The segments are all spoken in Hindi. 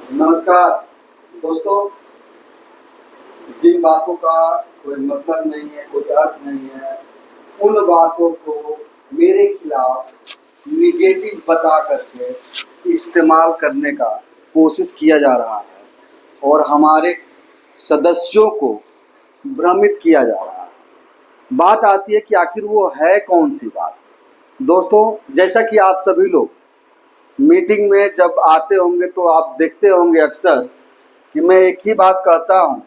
नमस्कार दोस्तों। जिन बातों का कोई मतलब नहीं है, कोई अर्थ नहीं है, उन बातों को मेरे खिलाफ निगेटिव बता करके इस्तेमाल करने का कोशिश किया जा रहा है और हमारे सदस्यों को भ्रमित किया जा रहा है। बात आती है कि आखिर वो है कौन सी बात। दोस्तों, जैसा कि आप सभी लोग मीटिंग में जब आते होंगे तो आप देखते होंगे अक्सर कि मैं एक ही बात कहता हूँ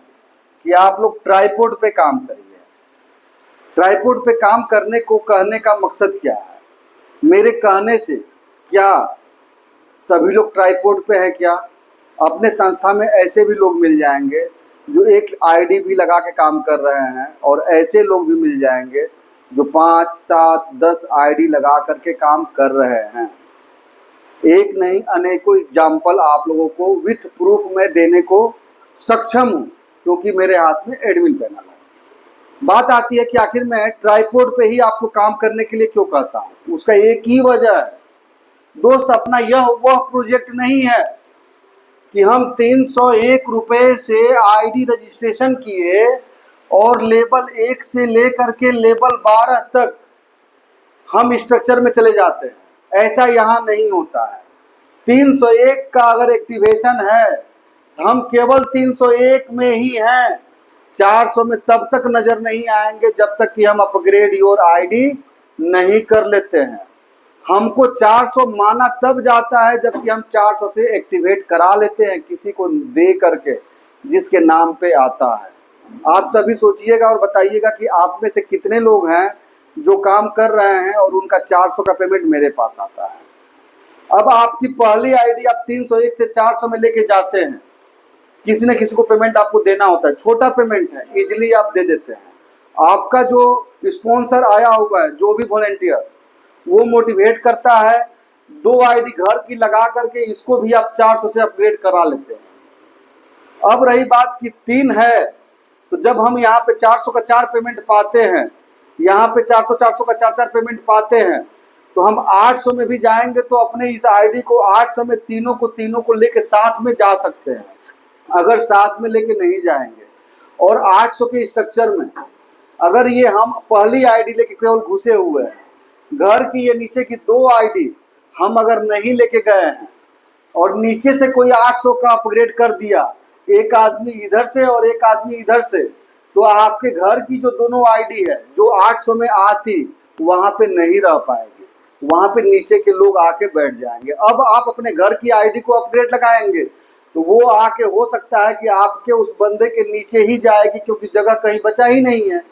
कि आप लोग ट्राइपॉड पे काम करिए। ट्राइपॉड पे काम करने को कहने का मकसद क्या है? मेरे कहने से क्या सभी लोग ट्राइपॉड पे हैं क्या? अपने संस्था में ऐसे भी लोग मिल जाएंगे जो एक आईडी भी लगा के काम कर रहे हैं और ऐसे लोग भी मिल जाएंगे जो 5, 7, 10 आईडी लगा करके काम कर रहे हैं। एक नहीं अनेकों एग्जाम्पल आप लोगों को विथ प्रूफ में देने को सक्षम हूँ, क्योंकि मेरे हाथ में एडमिन पैनल है। बात आती है कि आखिर मैं ट्राइपॉड पे ही आपको काम करने के लिए क्यों कहता हूँ। उसका एक ही वजह है दोस्त, अपना यह वह प्रोजेक्ट नहीं है कि हम 301 रुपये से आईडी रजिस्ट्रेशन किए और लेवल 1 से लेकर के लेवल 12 तक हम स्ट्रक्चर में चले जाते हैं। ऐसा यहाँ नहीं होता है। 301 का अगर एक्टिवेशन है, हम केवल 301 में ही हैं। 400 में तब तक नजर नहीं आएंगे जब तक कि हम अपग्रेड योर आईडी नहीं कर लेते हैं। हमको 400 माना तब जाता है जबकि हम 400 से एक्टिवेट करा लेते हैं किसी को दे करके जिसके नाम पे आता है। आप सभी सोचिएगा और बताइएगा कि आप में से कितने लोग हैं जो काम कर रहे हैं और उनका 400 का पेमेंट मेरे पास आता है। अब आपकी पहली आईडी आप 301 से 400 में लेके जाते हैं, किसी न किसी को पेमेंट आपको देना होता है। छोटा पेमेंट है, इजीली आप दे देते हैं। आपका जो स्पॉन्सर आया हुआ है, जो भी वॉलंटियर, वो मोटिवेट करता है, 2 आईडी घर की लगा करके इसको भी आप 400 से अपग्रेड करा लेते हैं। अब रही बात कि 3 है, तो जब हम यहाँ पे 400 का 4 पेमेंट पाते हैं, यहाँ पे 400 का 4 पेमेंट पाते हैं, तो हम 800 में भी जाएंगे तो अपने इस आईडी को 800 में तीनों को लेके साथ में जा सकते हैं। अगर साथ में लेके नहीं जाएंगे और 800 के स्ट्रक्चर में अगर ये हम पहली आईडी लेके केवल घुसे हुए हैं, घर की ये नीचे की 2 आईडी हम अगर नहीं लेके गए हैं और नीचे से कोई 800 का अपग्रेड कर दिया, एक आदमी इधर से और एक आदमी इधर से, तो आपके घर की जो दोनों आईडी है जो 800 में आती, वहां पे नहीं रह पाएगी। वहां पे नीचे के लोग आके बैठ जाएंगे। अब आप अपने घर की आईडी को अपग्रेड लगाएंगे तो वो आके हो सकता है कि आपके उस बंदे के नीचे ही जाएगी, क्योंकि जगह कहीं बचा ही नहीं है।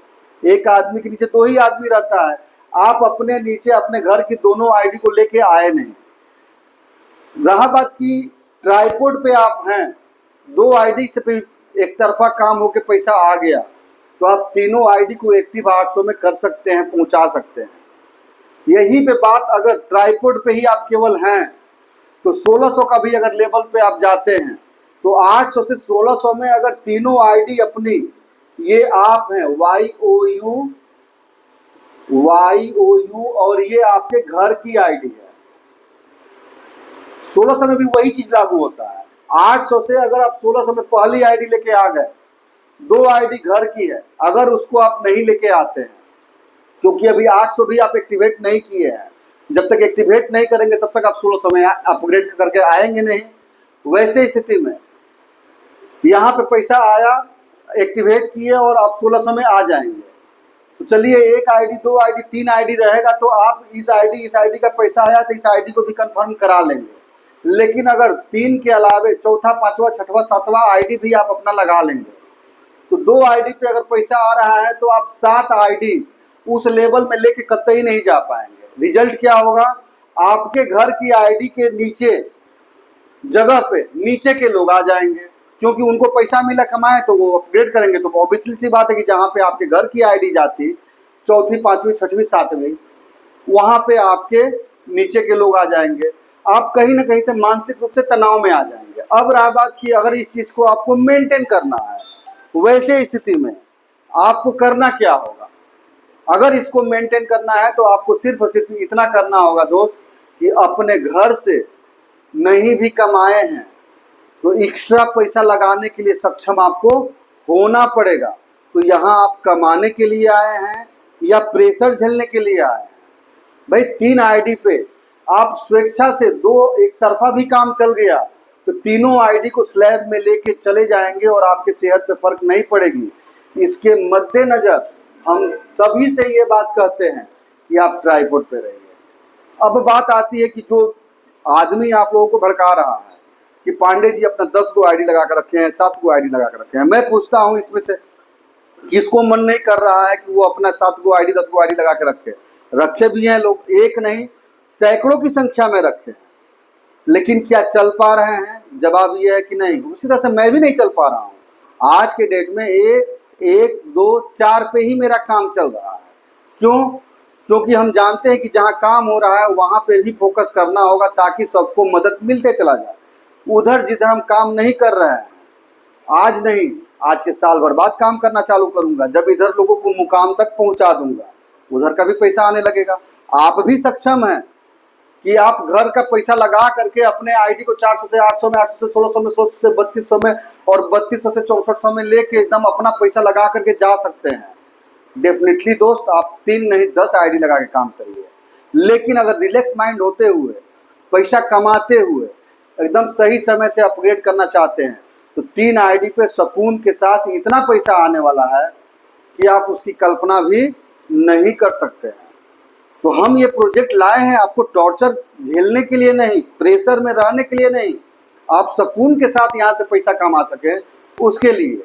एक आदमी के नीचे 2 ही आदमी रहता है। आप अपने नीचे अपने घर की दोनों आईडी को लेके आए नहीं। रहा बात की ट्राइपॉड पे आप हैं, 2 आईडी से एक तरफा काम होके पैसा आ गया, तो आप तीनों आईडी को एक्टिव 800 में कर सकते हैं, पहुंचा सकते हैं। यही पे बात, अगर ट्राइपॉड पे ही आप केवल हैं तो 1600 का भी अगर लेवल पे आप जाते हैं तो 800 से 1600 में अगर तीनों आईडी अपनी, ये आप हैं YOU और ये आपके घर की आईडी है, 1600 में भी वही चीज लागू होता है। 800 से अगर आप 1600 में पहली आईडी लेके आ गए, 2 आईडी घर की है, अगर उसको आप नहीं लेके आते हैं, क्योंकि अभी 800 भी आप एक्टिवेट नहीं किए हैं, जब तक एक्टिवेट नहीं करेंगे तब तक आप 1600 में अपग्रेड करके आएंगे नहीं। वैसे स्थिति में यहाँ पे पैसा आया, एक्टिवेट किए और आप 1600 में आ जाएंगे, तो चलिए 1 आईडी 2 आईडी 3 आईडी रहेगा, तो आप इस आईडी का पैसा आया तो इस आईडी को भी कंफर्म करा लेंगे। लेकिन अगर 3 के अलावे चौथा, 5वां, 6वां, 7वां आईडी भी आप अपना लगा लेंगे, तो 2 आईडी पे अगर पैसा आ रहा है तो आप 7 आईडी उस लेवल में लेके कतई नहीं जा पाएंगे। रिजल्ट क्या होगा? आपके घर की आईडी के नीचे जगह पे नीचे के लोग आ जाएंगे, क्योंकि उनको पैसा मिला, कमाए, तो वो अपग्रेड करेंगे। तो ऑब्वियसली सी बात है कि जहाँ पे आपके घर की आईडी जाती, 4वीं, 5वीं, 6वीं, 7वीं, वहां पे आपके नीचे के लोग आ जाएंगे। आप कहीं ना कहीं से मानसिक रूप से तनाव में आ जाएंगे। अब रहा बात कि अगर इस चीज को आपको मेंटेन करना है, वैसे स्थिति में आपको करना क्या होगा? अगर इसको मेंटेन करना है तो आपको सिर्फ और सिर्फ इतना करना होगा दोस्त कि अपने घर से नहीं भी कमाए हैं तो एक्स्ट्रा पैसा लगाने के लिए सक्षम आपको होना पड़ेगा। तो यहाँ आप कमाने के लिए आए हैं या प्रेशर झेलने के लिए आए हैं? भाई 3 आईडी पे आप स्वेच्छा से एक तरफा भी काम चल गया तो तीनों आईडी को स्लैब में लेके चले जाएंगे और आपके सेहत पे फर्क नहीं पड़ेगी। इसके मद्देनजर हम सभी से ये बात कहते हैं कि आप ट्राइपॉड पे रहिए। अब बात आती है कि जो आदमी आप लोगों को भड़का रहा है कि पांडे जी अपना 10 गो आईडी लगा कर रखे हैं, 7 गो आईडी लगा कर रखे हैं, मैं पूछता हूं इसमें से किसको मन नहीं कर रहा है कि वो अपना 7 गो आईडी 10 गो आईडी लगा के रखे भी हैं लोग, एक नहीं सैकड़ों की संख्या में रखे हैं, लेकिन क्या चल पा रहे हैं? जवाब ये है कि नहीं। उसी तरह से मैं भी नहीं चल पा रहा हूँ। आज के डेट में 1, 2, 4 पे ही मेरा काम चल रहा है। क्यों? क्योंकि हम जानते हैं कि जहाँ काम हो रहा है वहाँ पे भी फोकस करना होगा ताकि सबको मदद मिलते चला जाए। उधर जिधर हम काम नहीं कर रहे हैं, आज नहीं, आज के साल भर बाद काम करना चालू करूंगा, जब इधर लोगों को मुकाम तक पहुंचा दूंगा, उधर का भी पैसा आने लगेगा। आप भी सक्षम हैं कि आप घर का पैसा लगा करके अपने आईडी को 400 से 800 में, 800 से 1600 में, 1600 से 3200 में और 3200 से 6400 में लेके एकदम अपना पैसा लगा करके जा सकते हैं। डेफिनेटली दोस्त, आप 3 नहीं 10 आईडी लगा के काम करिए, लेकिन अगर रिलैक्स माइंड होते हुए, पैसा कमाते हुए एकदम सही समय से अपग्रेड करना चाहते हैं तो 3 आईडी पे सुकून के साथ इतना पैसा आने वाला है कि आप उसकी कल्पना भी नहीं कर सकते हैं। तो हम ये प्रोजेक्ट लाए हैं आपको टॉर्चर झेलने के लिए नहीं, प्रेशर में रहने के लिए नहीं, आप सुकून के साथ यहाँ से पैसा कमा सके उसके लिए।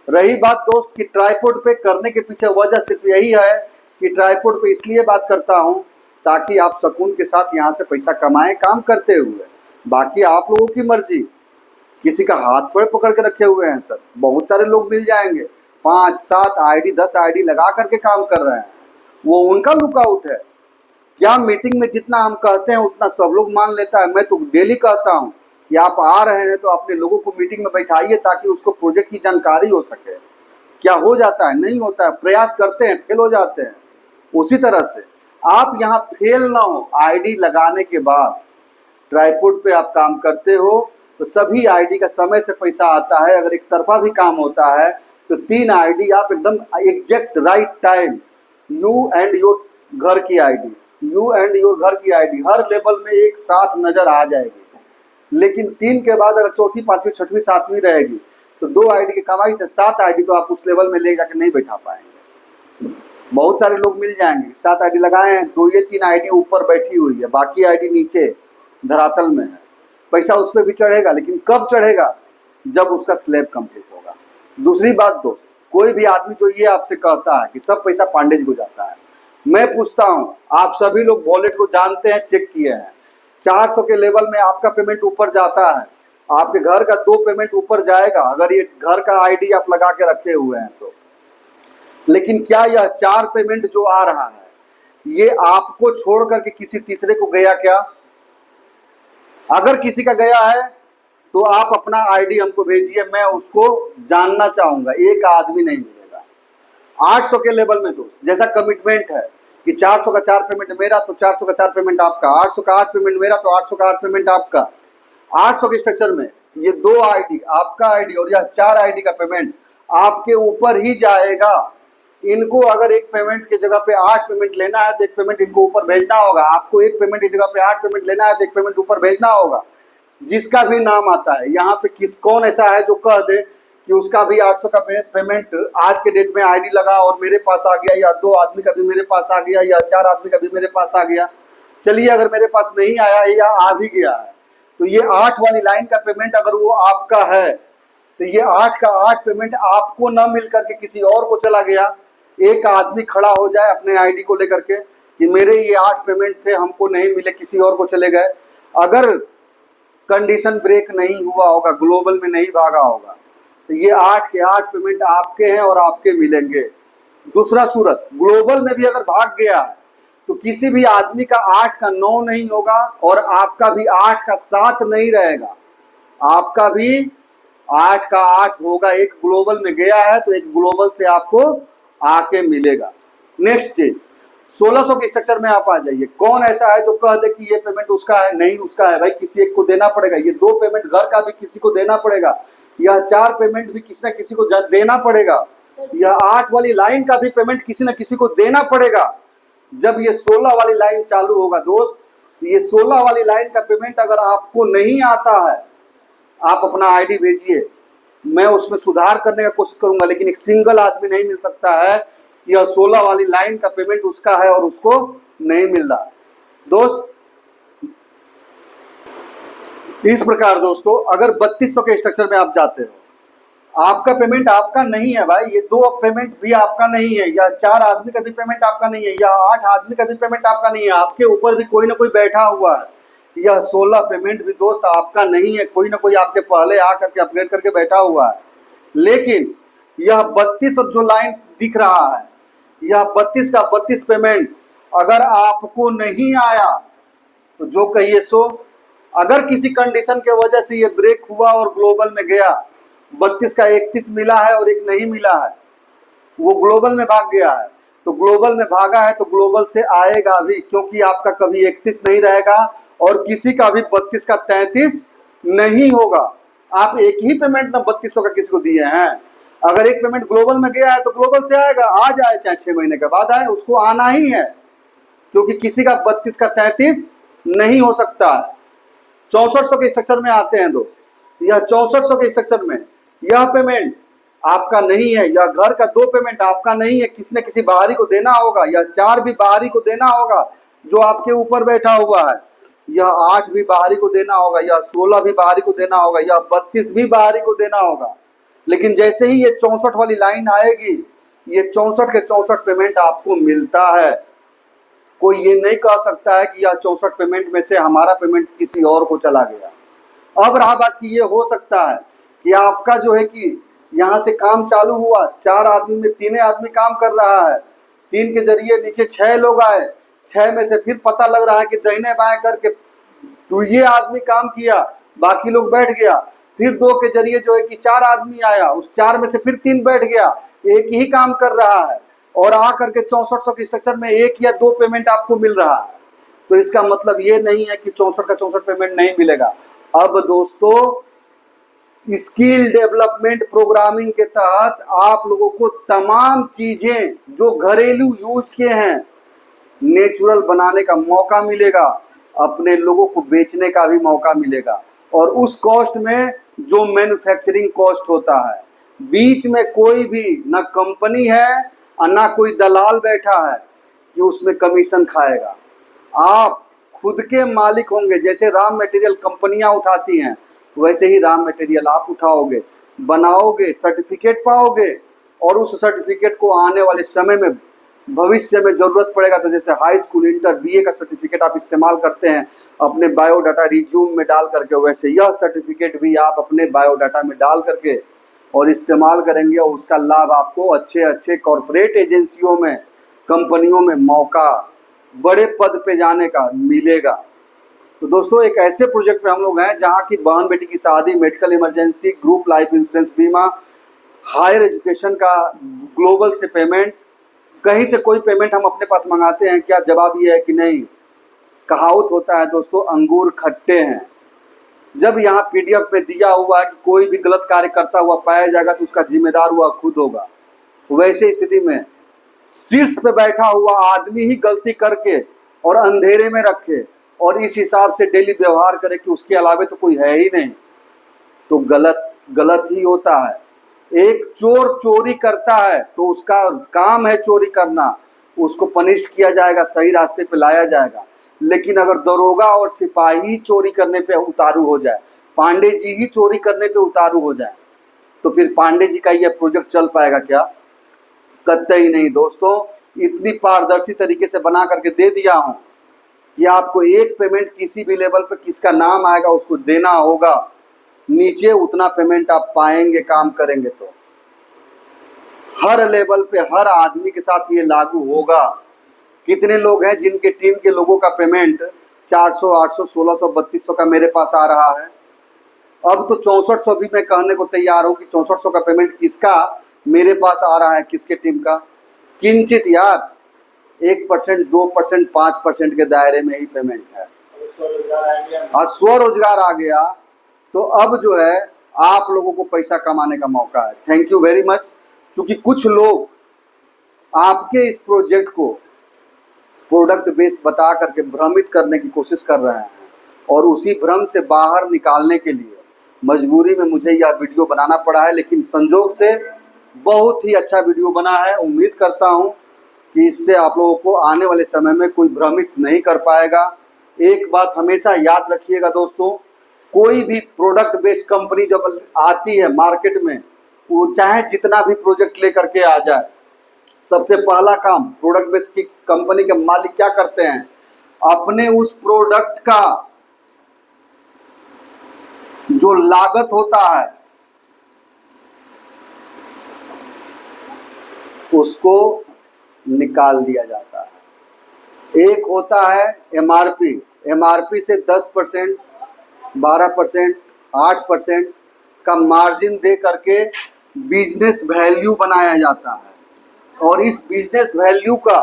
रही बात दोस्त कि ट्राइपॉड पे करने के पीछे वजह सिर्फ यही है कि ट्राइपॉड पे इसलिए बात करता हूँ ताकि आप सुकून के साथ यहाँ से पैसा कमाएं काम करते हुए। बाकी आप लोगों की मर्जी, किसी का हाथ थोड़े पकड़ के रखे हुए हैं सर। बहुत सारे लोग मिल जाएंगे 5, 7 आईडी 10 आईडी लगा करके काम कर रहे हैं, वो उनका लुकआउट है। क्या मीटिंग में जितना हम कहते हैं उतना सब लोग मान लेता है? मैं तो डेली कहता हूँ कि आप आ रहे हैं तो अपने लोगों को मीटिंग में बैठाइए ताकि उसको प्रोजेक्ट की जानकारी हो सके। क्या हो जाता है? नहीं होता है। प्रयास करते हैं, फेल हो जाते हैं। उसी तरह से आप यहाँ फेल ना हो, आईडी लगाने के बाद ट्राइपॉड पे आप काम करते हो तो सभी आईडी का समय से पैसा आता है। अगर एक तरफा भी काम होता है तो 3 आईडी आप एकदम exact right time, you and your घर की आईडी, यू एंड योर घर की आईडी हर लेवल में एक साथ नजर आ जाएगी। लेकिन 3 के बाद अगर चौथी, 5वीं, 6वीं, 7वीं रहेगी तो 2 आईडी की कमाई से 7 आईडी तो आप उस लेवल में ले जाकर नहीं बैठा पाएंगे। बहुत सारे लोग मिल जाएंगे, 7 आईडी लगाए हैं, 2 या 3 आईडी ऊपर बैठी हुई है, बाकी आईडी नीचे धरातल में है। पैसा उस पर भी चढ़ेगा, लेकिन कब चढ़ेगा? जब उसका स्लैब कंप्लीट होगा। दूसरी बात दोस्त, कोई भी आदमी जो ये आपसे कहता है कि सब पैसा पांडे जी को जाता है, मैं पूछता हूँ, आप सभी लोग वॉलेट को जानते हैं, चेक किए हैं, 400 के लेवल में आपका पेमेंट ऊपर जाता है, आपके घर का 2 पेमेंट ऊपर जाएगा अगर ये घर का आईडी आप लगा के रखे हुए हैं तो। लेकिन क्या यह 4 पेमेंट जो आ रहा है ये आपको छोड़ करके किसी तीसरे को गया क्या? अगर किसी का गया है तो आप अपना आईडी हमको भेजिए, मैं उसको जानना चाहूंगा। एक आदमी नहीं मिलेगा। 800 के लेवल में दोस्त जैसा कमिटमेंट है कि 400 का 4 पेमेंट मेरा तो 400 का 4 पेमेंट आपका, 800 का 8 पेमेंट मेरा तो 800 का 8 पेमेंट आपका। 800 के स्ट्रक्चर में ये 2 आईडी आपका आईडी और यह 4 आईडी का पेमेंट आपके ऊपर ही जाएगा। इनको अगर एक पेमेंट की जगह पे 8 पेमेंट लेना है तो एक पेमेंट इनको ऊपर भेजना होगा। आपको एक पेमेंट की जगह पे 8 पेमेंट लेना है तो एक पेमेंट ऊपर भेजना होगा। जिसका भी नाम आता है यहाँ पे कौन ऐसा है जो कह दे कि उसका भी 800 का पेमेंट आज के डेट में आईडी लगा और मेरे पास आ गया, या 2 आदमी का भी मेरे पास आ गया, या 4 आदमी का भी मेरे पास आ गया। चलिए अगर मेरे पास नहीं आया या आ भी गया है तो ये 8 वाली लाइन का पेमेंट अगर वो आपका है तो ये 8 का 8 पेमेंट आपको न मिल करके किसी और को चला गया। एक आदमी खड़ा हो जाए अपने आईडी को लेकर के कि मेरे ये 8 पेमेंट थे, हमको नहीं मिले, किसी और को चले गए। अगर कंडीशन ब्रेक नहीं हुआ होगा, ग्लोबल में नहीं भागा होगा तो ये 8 के 8 पेमेंट आपके हैं और आपके मिलेंगे। दूसरा सूरत, ग्लोबल में भी अगर भाग गया है तो किसी भी आदमी का 8 का 9 नहीं होगा और आपका भी 8 का 7 नहीं रहेगा। आपका भी 8 का 8 होगा। एक ग्लोबल में गया है तो एक ग्लोबल से आपको आके मिलेगा। नेक्स्ट चीज, 1600 के स्ट्रक्चर में आप आ जाइए। कौन ऐसा है जो कह दे कि ये पेमेंट उसका है? नहीं उसका है भाई, किसी एक को देना पड़ेगा। ये 2 पेमेंट घर का भी किसी को देना पड़ेगा, यह 4 पेमेंट भी किसी न किसी को देना पड़ेगा, यह 8 वाली लाइन का भी पेमेंट किसी न किसी को देना पड़ेगा। जब ये 16 वाली लाइन चालू होगा दोस्त, ये 16 वाली लाइन का पेमेंट अगर आपको नहीं आता है, आप अपना आईडी भेजिए, मैं उसमें सुधार करने का कोशिश करूंगा, लेकिन एक सिंगल आदमी नहीं मिल सकता है कि यह 16 वाली लाइन का पेमेंट उसका है और उसको नहीं मिल रहा। दोस्त इस प्रकार दोस्तों, अगर 3200 के स्ट्रक्चर में आप जाते हो, आपका पेमेंट आपका नहीं है भाई, ये 2 पेमेंट भी आपका नहीं है, या 4 आदमी का भी पेमेंट आपका नहीं है, या 8 आदमी का भी पेमेंट आपका नहीं है, आपके ऊपर भी कोई ना कोई बैठा हुआ है। यह 16 पेमेंट भी दोस्त आपका नहीं है, कोई ना कोई आपके पहले आकर के अपग्रेड करके बैठा हुआ है। लेकिन यह 32 जो लाइन दिख रहा है, यह 32 का 32 पेमेंट अगर आपको नहीं आया तो जो कहिए सो। अगर किसी कंडीशन के वजह से ये ब्रेक हुआ और ग्लोबल में गया, 32 का 31 मिला है और एक नहीं मिला है, वो ग्लोबल में भाग गया है, तो ग्लोबल में भागा है तो ग्लोबल से आएगा भी, क्योंकि आपका कभी 31 नहीं रहेगा और किसी का भी 32 का 33 नहीं होगा। आप एक ही पेमेंट ना 3200 का किसी को दिए हैं, अगर एक पेमेंट ग्लोबल में गया है तो ग्लोबल से आएगा, आ जाए चाहे 6 महीने के बाद आए, उसको आना ही है, क्योंकि किसी का 32 का 33 नहीं हो सकता है। 6400 के स्ट्रक्चर में आते हैं दोस्त, यह 6400 के स्ट्रक्चर में यह पेमेंट आपका नहीं है, यह घर का 2 पेमेंट आपका नहीं है, किसी न किसी बाहरी को देना होगा, यह 4 भी बाहरी को देना होगा जो आपके ऊपर बैठा हुआ है, यह 8 भी बाहरी को देना होगा, यह 16 भी बाहरी को देना होगा, यह 32 भी बाहरी को देना होगा। लेकिन जैसे ही ये 64 वाली लाइन आएगी, ये 64 के 64 पेमेंट आपको मिलता है। कोई ये नहीं कह सकता है कि यह 64 पेमेंट में से हमारा पेमेंट किसी और को चला गया। अब रहा बात कि ये हो सकता है कि आपका जो है कि यहाँ से काम चालू हुआ, 4 आदमी में 3 आदमी काम कर रहा है, 3 के जरिए नीचे 6 लोग आए, 6 में से फिर पता लग रहा है कि दाहिने बाएं करके 2 ये आदमी काम किया, बाकी लोग बैठ गया, फिर 2 के जरिए जो है कि 4 आदमी आया, उस 4 में से फिर 3 बैठ गया, एक ही काम कर रहा है, और आ करके 6400 के स्ट्रक्चर में 1 या 2 पेमेंट आपको मिल रहा है। तो इसका मतलब ये नहीं है कि 64 का 64 पेमेंट नहीं मिलेगा। अब दोस्तों स्किल डेवलपमेंट प्रोग्रामिंग के तहत आप लोगों को तमाम चीजें जो घरेलू यूज के हैं नेचुरल बनाने का मौका मिलेगा, अपने लोगों को बेचने का भी मौका मिलेगा, और उस कॉस्ट में जो मैन्युफैक्चरिंग कॉस्ट होता है, बीच में कोई भी ना कंपनी है और ना कोई दलाल बैठा है कि उसमें कमीशन खाएगा। आप खुद के मालिक होंगे। जैसे रॉ मटेरियल कंपनियां उठाती हैं, वैसे ही रॉ मटेरियल आप उठाओगे, बनाओगे, सर्टिफिकेट पाओगे, और उस सर्टिफिकेट को आने वाले समय में भविष्य में जरूरत पड़ेगा तो जैसे हाई स्कूल, इंटर, बीए का सर्टिफिकेट आप इस्तेमाल करते हैं अपने बायोडाटा रिज्यूम में डाल करके, वैसे यह सर्टिफिकेट भी आप अपने बायोडाटा में डाल करके और इस्तेमाल करेंगे, और उसका लाभ आपको अच्छे अच्छे कॉरपोरेट एजेंसियों में, कंपनियों में मौका, बड़े पद पे जाने का मिलेगा। तो दोस्तों एक ऐसे प्रोजेक्ट पे हम लोग हैं जहाँ की बहन बेटी की शादी, medical emergency, group life insurance बीमा, हायर एजुकेशन का ग्लोबल से पेमेंट, कहीं से कोई पेमेंट हम अपने पास मंगाते हैं क्या? जवाब ये है कि नहीं। कहावत होता है दोस्तों, अंगूर खट्टे हैं। जब यहाँ पीडीएफ में दिया हुआ है कि कोई भी गलत कार्य करता हुआ पाया जाएगा तो उसका जिम्मेदार हुआ खुद होगा, वैसे स्थिति में शीर्ष पे बैठा हुआ आदमी ही गलती करके और अंधेरे में रखे और इस हिसाब से डेली व्यवहार करे कि उसके अलावे तो कोई है ही नहीं, तो गलत गलत ही होता है। एक चोर चोरी करता है तो उसका काम है चोरी करना, उसको पनिश्ड किया जाएगा, सही रास्ते पे लाया जाएगा। लेकिन अगर दरोगा और सिपाही चोरी करने पे उतारू हो जाए, पांडे जी ही चोरी करने पे उतारू हो जाए, तो फिर पांडे जी का यह प्रोजेक्ट चल पाएगा क्या? कतई नहीं दोस्तों। इतनी पारदर्शी तरीके से बना करके दे दिया हूं कि आपको एक पेमेंट किसी भी लेवल पे किसका नाम आएगा उसको देना होगा, नीचे उतना पेमेंट आप पाएंगे काम करेंगे तो। हर लेवल पे हर आदमी के साथ ये लागू होगा। कितने लोग हैं जिनके टीम के लोगों का पेमेंट 400, 800, 1600, 3200 का मेरे पास आ रहा है। अब तो 6400 भी मैं कहने को तैयार हूं कि 6400 का पेमेंट किसका मेरे पास आ रहा है, किसके टीम का। किंचित यार, 1%, 2%, 5% के दायरे में ही पेमेंट है। और स्वरोजगार आ गया तो अब जो है आप लोगों को पैसा कमाने का मौका है। Thank you very much. क्योंकि कुछ लोग आपके इस प्रोजेक्ट को प्रोडक्ट बेस बता करके भ्रमित करने की कोशिश कर रहे हैं और उसी भ्रम से बाहर निकालने के लिए मजबूरी में मुझे यह वीडियो बनाना पड़ा है, लेकिन संजोग से बहुत ही अच्छा वीडियो बना है। उम्मीद करता हूं कि इससे आप लोगों को आने वाले समय में कोई भ्रमित नहीं कर पाएगा। एक बात हमेशा याद रखिएगा दोस्तों, कोई भी प्रोडक्ट बेस्ड कंपनी जब आती है मार्केट में, वो चाहे जितना भी प्रोजेक्ट लेकर के आ जाए, सबसे पहला काम प्रोडक्ट बेस्ड की कंपनी के मालिक क्या करते हैं, अपने उस प्रोडक्ट का जो लागत होता है उसको निकाल दिया जाता है। एक होता है एमआरपी, एमआरपी से 10%, 12%, 8% का मार्जिन दे करके बिजनेस वैल्यू बनाया जाता है। और इस बिजनेस वैल्यू का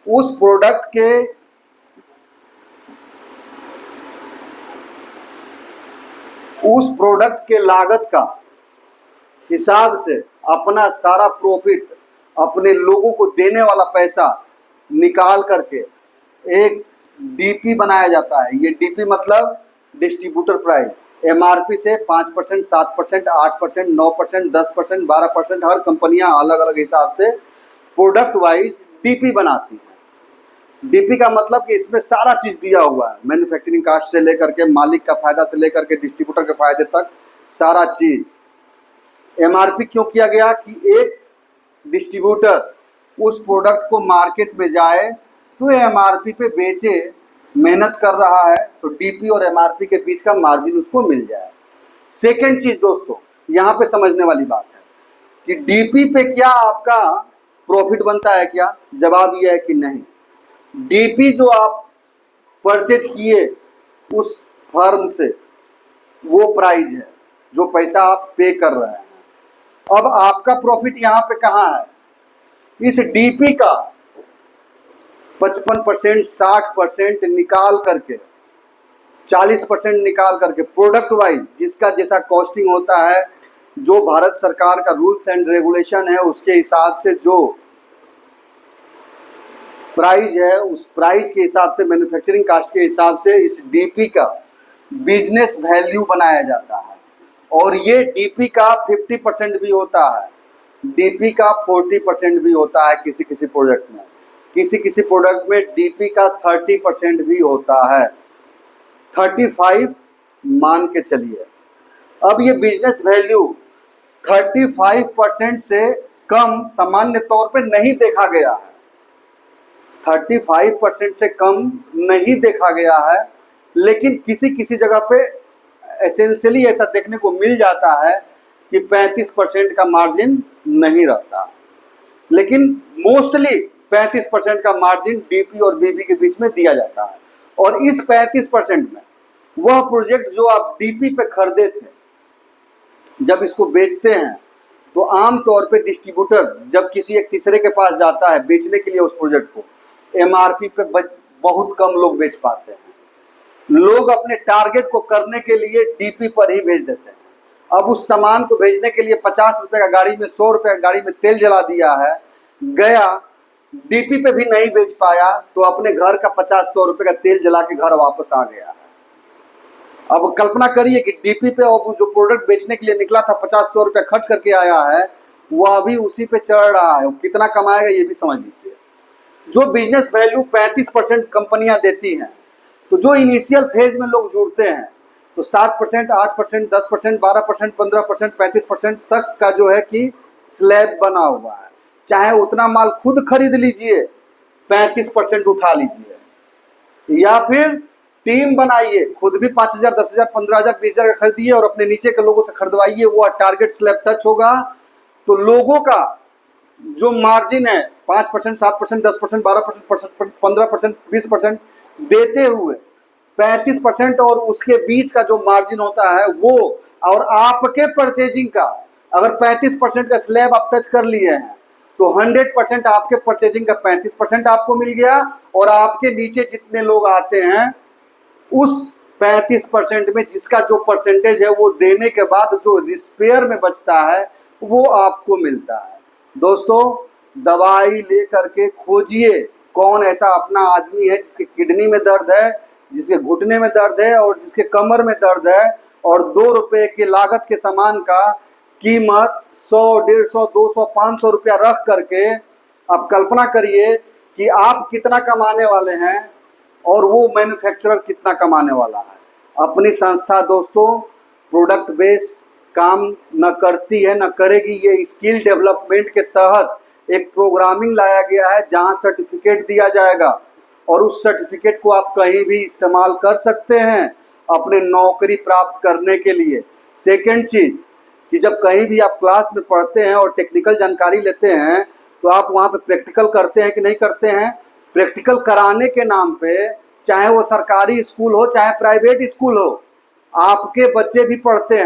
उस प्रोडक्ट के लागत का हिसाब से अपना सारा प्रॉफिट, अपने लोगों को देने वाला पैसा निकाल करके एक डीपी बनाया जाता है। ये डीपी मतलब डिस्ट्रीब्यूटर प्राइस। एमआरपी से 5%, 7%, 8%, 9%, 10%, 12%, हर कंपनियां अलग अलग हिसाब से प्रोडक्ट वाइज डीपी बनाती है। डीपी का मतलब कि इसमें सारा चीज दिया हुआ है, मैन्युफैक्चरिंग कास्ट से लेकर के मालिक का फायदा से लेकर के डिस्ट्रीब्यूटर के फायदे तक सारा चीज। एमआरपी क्यों किया गया कि एक डिस्ट्रीब्यूटर उस प्रोडक्ट को मार्केट में जाए तो एमआरपी पे बेचे, मेहनत कर रहा है तो डीपी और एमआरपी के बीच का मार्जिन उसको मिल जाए। सेकेंड चीज दोस्तों यहाँ पे समझने वाली बात है कि डीपी पे क्या आपका प्रॉफिट बनता है क्या? जवाब यह है कि नहीं। डीपी जो आप परचेज किए उस फर्म से, वो प्राइस है जो पैसा आप पे कर रहे हैं। अब आपका प्रॉफिट यहाँ पे कहाँ है? इस डीपी का 55%, 60% निकाल करके, 40% निकाल करके प्रोडक्ट वाइज जिसका जैसा कॉस्टिंग होता है, जो भारत सरकार का रूल्स एंड रेगुलेशन है उसके हिसाब से जो प्राइस है, उस प्राइस के हिसाब से, मैन्युफैक्चरिंग कास्ट के हिसाब से इस डीपी का बिजनेस वैल्यू बनाया जाता है। और ये डीपी का 50% भी होता है, डीपी का 40% भी होता है किसी किसी प्रोडक्ट में, किसी किसी प्रोडक्ट में डीपी का 30% भी होता है, 35 मान के चलिए। अब ये बिजनेस वैल्यू 35% से कम सामान्य तौर पे नहीं देखा गया है, 35% से कम नहीं देखा गया है, लेकिन किसी किसी जगह पे एसेंशियली ऐसा देखने को मिल जाता है कि 35% का मार्जिन नहीं रहता, लेकिन मोस्टली 35% का मार्जिन डीपी और बीबी के बीच में दिया जाता है। और इस 35% में वह प्रोजेक्ट जो आप डीपी पे खरीदे थे, जब इसको बेचते हैं तो आम तौर पे डिस्ट्रीब्यूटर जब किसी एक तीसरे के पास जाता है बेचने के लिए उस प्रोजेक्ट को, एमआरपी पे बहुत कम लोग बेच पाते हैं। लोग अपने टारगेट को करने के लिए डीपी पर ही भेज देते हैं। अब उस सामान को भेजने के लिए 50 रुपए का गाड़ी में, 100 रुपए का गाड़ी में तेल जला दिया है, गया डीपी पे भी नहीं बेच पाया तो अपने घर का 50-100 रुपए का तेल जला के घर वापस आ गया है। अब कल्पना करिए कि डीपी पे और जो प्रोडक्ट बेचने के लिए निकला था 50-100 रुपया खर्च करके आया है, वह अभी उसी पे चढ़ रहा है, कितना कमाएगा ये भी समझ लीजिए। जो बिजनेस वैल्यू 35% कंपनियां देती हैं, तो जो इनिशियल फेज में लोग जुड़ते हैं तो 7%, 8%, 10%, 12%, 15%, 35% तक का जो है कि स्लैब बना हुआ है। चाहे उतना माल खुद खरीद लीजिए, 35% उठा लीजिए, या फिर टीम बनाइए, खुद भी 5,000, 10,000, 15,000, 20,000 का खरीदिए और अपने नीचे के लोगों से खरीदवाइए, वो टारगेट स्लैब टच होगा तो लोगों का जो मार्जिन है 5%, 7%, 10%, 12%, 15%, 20% देते हुए 35% और उसके बीच का जो मार्जिन होता है वो, और आपके परचेजिंग का अगर 35% का स्लैब आप टच कर लिए हैं तो 100% आपके परचेजिंग का 35% आपको मिल गया, और आपके नीचे जितने लोग आते हैं उस 35% में जिसका जो परसेंटेज है वो देने के बाद जो स्पेयर में बचता है वो आपको मिलता है। दोस्तों, दवाई लेकर के खोजिए कौन ऐसा अपना आदमी है जिसके किडनी में दर्द है, जिसके घुटने में दर्द है और जिसके कमर में दर्द है, और 2 रुपए की लागत के सामान का कीमत 100, 150, 200, 500 रुपया रख करके आप कल्पना करिए कि आप कितना कमाने वाले हैं और वो मैन्युफैक्चरर कितना कमाने वाला है। अपनी संस्था दोस्तों प्रोडक्ट बेस काम न करती है न करेगी। ये स्किल डेवलपमेंट के तहत एक प्रोग्रामिंग लाया गया है जहां सर्टिफिकेट दिया जाएगा, और उस सर्टिफिकेट को आप कहीं भी इस्तेमाल कर सकते हैं अपने नौकरी प्राप्त करने के लिए। सेकेंड चीज़ कि जब कहीं भी आप क्लास में पढ़ते हैं और टेक्निकल जानकारी लेते हैं तो आप वहाँ पे प्रैक्टिकल करते हैं कि नहीं करते हैं। प्रैक्टिकल कराने के नाम पे, चाहे वो सरकारी स्कूल हो चाहे प्राइवेट स्कूल हो, आपके बच्चे भी पढ़ते हैं।